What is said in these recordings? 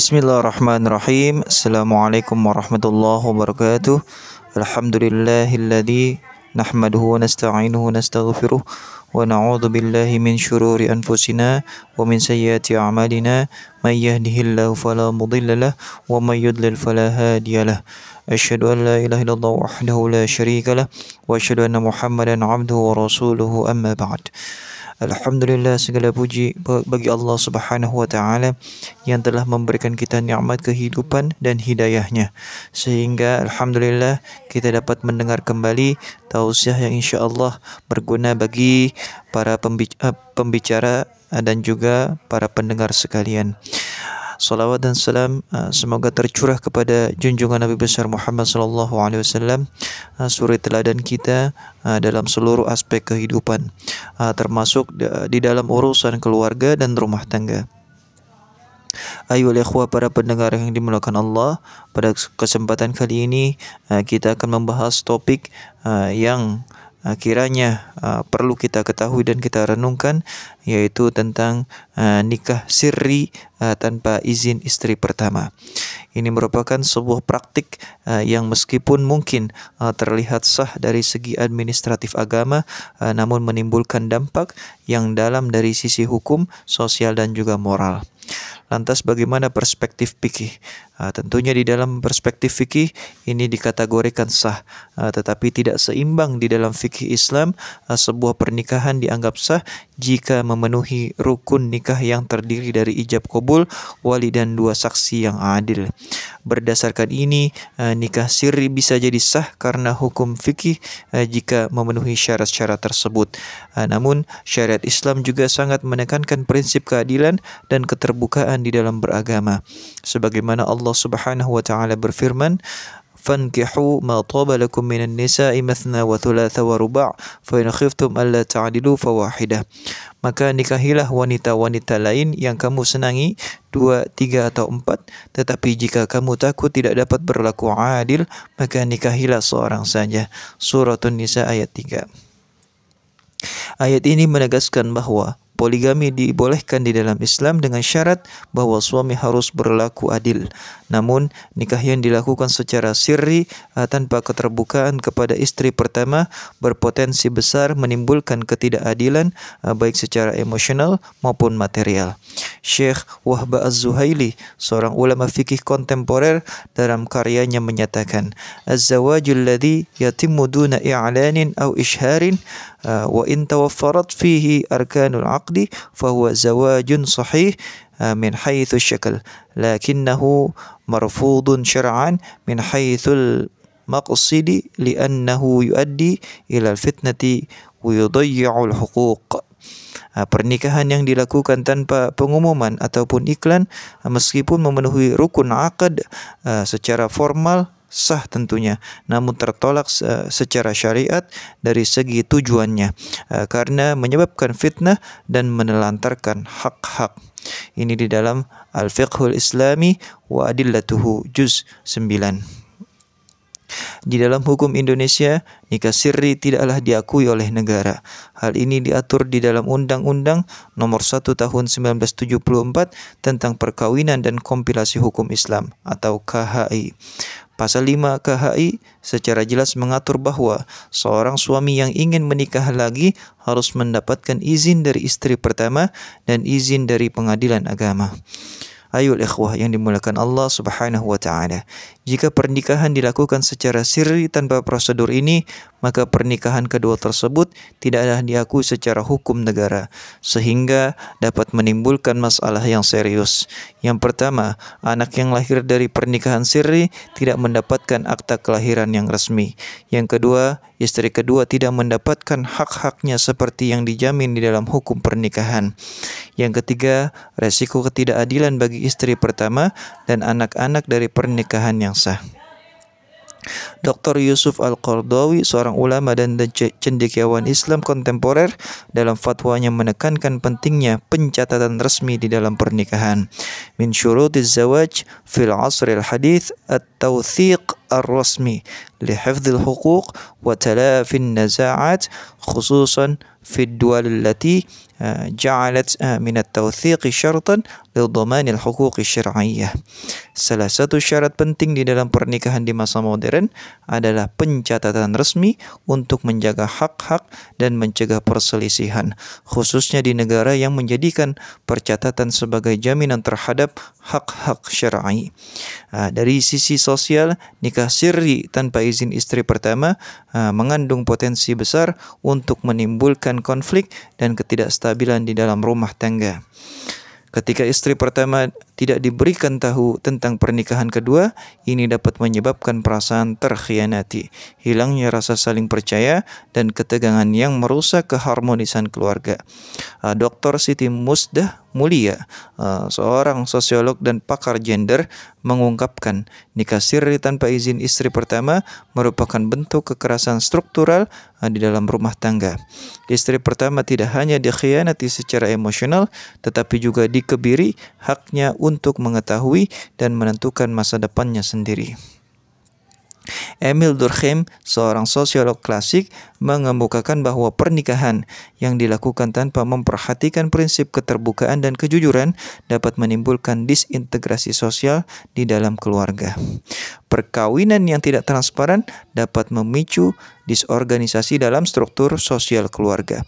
Bismillahirrahmanirrahim. Assalamualaikum warahmatullahi wabarakatuh. Alhamdulillahilladzi nahmaduhu wa nasta'inuhu wa nastaghfiruh wa na'udzu billahi min syururi anfusina wa min sayyiati a'malina may yahdihillahu fala mudilla lahu wa may yudlil fala hadiyalah. Asyhadu an la ilaha illallah wahdahu la syarika lah wa asyhadu anna Muhammadan 'abduhu wa rasuluhu amma ba'd. Alhamdulillah, segala puji bagi Allah Subhanahu wa taala yang telah memberikan kita nikmat kehidupan dan hidayahnya, sehingga alhamdulillah kita dapat mendengar kembali tausiah yang insya-Allah berguna bagi para pembicara dan juga para pendengar sekalian. Salawat dan salam semoga tercurah kepada junjungan Nabi besar Muhammad sallallahu alaihi wasallam, suri teladan kita dalam seluruh aspek kehidupan, termasuk di dalam urusan keluarga dan rumah tangga. Ayolah ikhwah, para pendengar yang dimuliakan Allah, pada kesempatan kali ini kita akan membahas topik yang kiranya perlu kita ketahui dan kita renungkan, yaitu tentang nikah sirri tanpa izin istri pertama. Ini merupakan sebuah praktik yang meskipun mungkin terlihat sah dari segi administratif agama, namun menimbulkan dampak yang dalam dari sisi hukum, sosial dan juga moral. Lantas bagaimana perspektif fikih? Tentunya di dalam perspektif fikih ini dikategorikan sah, tetapi tidak seimbang di dalam fikih Islam. Sebuah pernikahan dianggap sah jika memenuhi rukun nikah yang terdiri dari ijab qabul, wali dan dua saksi yang adil. Berdasarkan ini, nikah sirri bisa jadi sah karena hukum fikih jika memenuhi syarat-syarat tersebut. Namun syariat Islam juga sangat menekankan prinsip keadilan dan keterbukaan di dalam beragama. Sebagaimana Allah Subhanahu wa taala berfirman, "Fankihu ma taba lakum minan nisa'i mathna wa thulatha wa ruba' fa in khiftum alla ta'dilu fawahidah." Maka nikahilah wanita-wanita lain yang kamu senangi, 2, 3 atau 4. Tetapi jika kamu takut tidak dapat berlaku adil, maka nikahilah seorang saja. Suratun Nisa ayat 3. Ayat ini menegaskan bahwa poligami dibolehkan di dalam Islam dengan syarat bahwa suami harus berlaku adil. Namun, nikah yang dilakukan secara sirri tanpa keterbukaan kepada istri pertama berpotensi besar menimbulkan ketidakadilan baik secara emosional maupun material. Syekh Wahb Az-Zuhaili, seorang ulama fikih kontemporer, dalam karyanya menyatakan, "Az-zawajul ladzi yatimmu duna i'lanin aw ishharin wa in tawaffarat fihi arkanul aqdi fahuwa zawajun sahih min haitsu syakal lakinnahu marfudun syar'an min haitsul maqsidi li'annahu yuaddi ila al-fitnati wa yudayyi'ul huquq." Pernikahan yang dilakukan tanpa pengumuman ataupun iklan, meskipun memenuhi rukun akad secara formal, sah tentunya, namun tertolak secara syariat dari segi tujuannya, karena menyebabkan fitnah dan menelantarkan hak-hak. Ini di dalam Al-Fiqhul Islami wa Adillatuhu juz 9. Di dalam hukum Indonesia, nikah sirri tidaklah diakui oleh negara. Hal ini diatur di dalam Undang-Undang Nomor 1 Tahun 1974 tentang Perkawinan dan Kompilasi Hukum Islam atau KHI. Pasal 5 KHI secara jelas mengatur bahwa seorang suami yang ingin menikah lagi harus mendapatkan izin dari istri pertama dan izin dari pengadilan agama. Ayo ikhwah yang dimuliakan Allah Subhanahu wa taala, jika pernikahan dilakukan secara sirri tanpa prosedur ini, maka pernikahan kedua tersebut tidaklah diakui secara hukum negara, sehingga dapat menimbulkan masalah yang serius. Yang pertama, anak yang lahir dari pernikahan sirri tidak mendapatkan akta kelahiran yang resmi. Yang kedua, istri kedua tidak mendapatkan hak-haknya seperti yang dijamin di dalam hukum pernikahan. Yang ketiga, resiko ketidakadilan bagi istri pertama dan anak-anak dari pernikahan yang sah. Dr. Yusuf Al-Qardawi, seorang ulama dan cendekiawan Islam kontemporer, dalam fatwanya menekankan pentingnya pencatatan resmi di dalam pernikahan. Min syurutiz zawaj fil asril hadith at-tawthiq ar-rasmi li hifdzil huquq wa talafin naza'at khususan في الدول التي جعلت من التوثيق شرطا لضمان الحقوق الشرعية. Salah satu syarat penting di dalam pernikahan di masa modern adalah pencatatan resmi untuk menjaga hak-hak dan mencegah perselisihan, khususnya di negara yang menjadikan percatatan sebagai jaminan terhadap hak-hak syar'i. Dari sisi sosial, nikah sirri tanpa izin istri pertama mengandung potensi besar untuk menimbulkan konflik dan ketidakstabilan di dalam rumah tangga. Ketika istri pertama tidak diberikan tahu tentang pernikahan kedua, ini dapat menyebabkan perasaan terkhianati, hilangnya rasa saling percaya, dan ketegangan yang merusak keharmonisan keluarga. Dr. Siti Musdah Mulia, seorang sosiolog dan pakar gender, mengungkapkan nikah sirri tanpa izin istri pertama merupakan bentuk kekerasan struktural di dalam rumah tangga. Istri pertama tidak hanya dikhianati secara emosional, tetapi juga dikebiri haknya untuk mengetahui dan menentukan masa depannya sendiri. Emil Durkheim, seorang sosiolog klasik, mengemukakan bahwa pernikahan yang dilakukan tanpa memperhatikan prinsip keterbukaan dan kejujuran dapat menimbulkan disintegrasi sosial di dalam keluarga. Perkawinan yang tidak transparan dapat memicu disorganisasi dalam struktur sosial keluarga.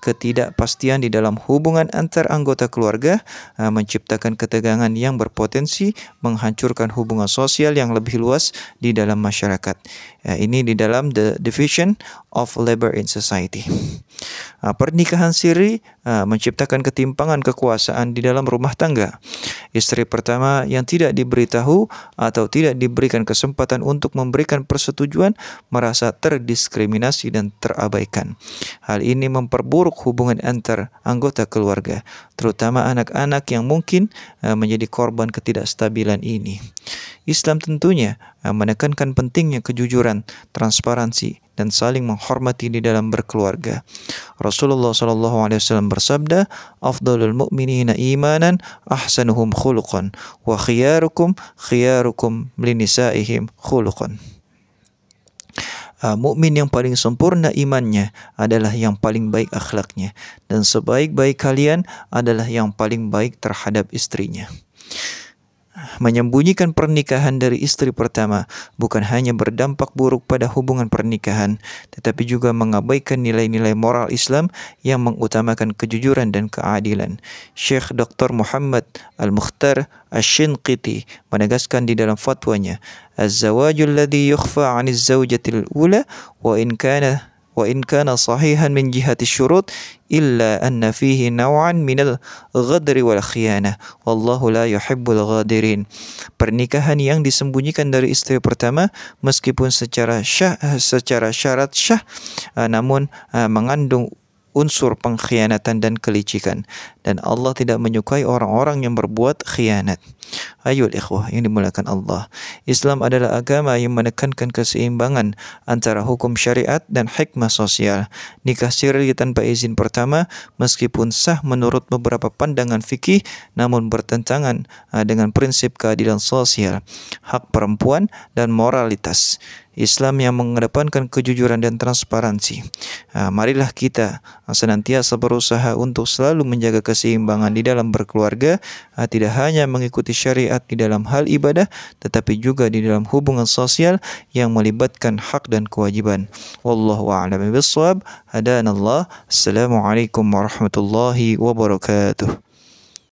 Ketidakpastian di dalam hubungan antar anggota keluarga menciptakan ketegangan yang berpotensi menghancurkan hubungan sosial yang lebih luas di dalam masyarakat. Ini di dalam The Division of Labor in Society. Pernikahan siri menciptakan ketimpangan kekuasaan di dalam rumah tangga. Istri pertama yang tidak diberitahu atau tidak diberikan kesempatan untuk memberikan persetujuan merasa terdiskriminasi dan terabaikan. Hal ini memperburuk hubungan antar anggota keluarga, terutama anak-anak yang mungkin menjadi korban ketidakstabilan ini. Islam tentunya menekankan pentingnya kejujuran, transparansi, dan saling menghormati di dalam berkeluarga. Rasulullah SAW bersabda, "Afdalul mu'minina imanan ahsanuhum khuluqan wa khiyarukum linisaihim khuluqan." Mukmin yang paling sempurna imannya adalah yang paling baik akhlaknya, dan sebaik-baik kalian adalah yang paling baik terhadap istrinya. Menyembunyikan pernikahan dari istri pertama bukan hanya berdampak buruk pada hubungan pernikahan, tetapi juga mengabaikan nilai-nilai moral Islam yang mengutamakan kejujuran dan keadilan. Syekh Dr. Muhammad Al-Mukhtar Asy-Shinqiti menegaskan di dalam fatwanya, "Az-zawajul ladzi yukhfa 'anil zawjatil ula wa in kana sahihan min jihati syurut illa anna fihi naw'an minal ghadri wal khiyanah wallahu la yuhibbul ghadirin." Pernikahan yang disembunyikan dari istri pertama meskipun secara syarat syah namun mengandung unsur pengkhianatan dan kelicikan, dan Allah tidak menyukai orang-orang yang berbuat khianat. Ayol ikhwah yang dimuliakan Allah, Islam adalah agama yang menekankan keseimbangan antara hukum syariat dan hikmah sosial. Nikah siri tanpa izin pertama meskipun sah menurut beberapa pandangan fikih, namun bertentangan dengan prinsip keadilan sosial, hak perempuan, dan moralitas. Islam yang mengedepankan kejujuran dan transparansi. Marilah kita senantiasa berusaha untuk selalu menjaga keseimbangan di dalam berkeluarga, tidak hanya mengikuti syariat di dalam hal ibadah, tetapi juga di dalam hubungan sosial yang melibatkan hak dan kewajiban. Wallahu a'lam bishawab. Hadanallah. Assalamualaikum warahmatullahi wabarakatuh.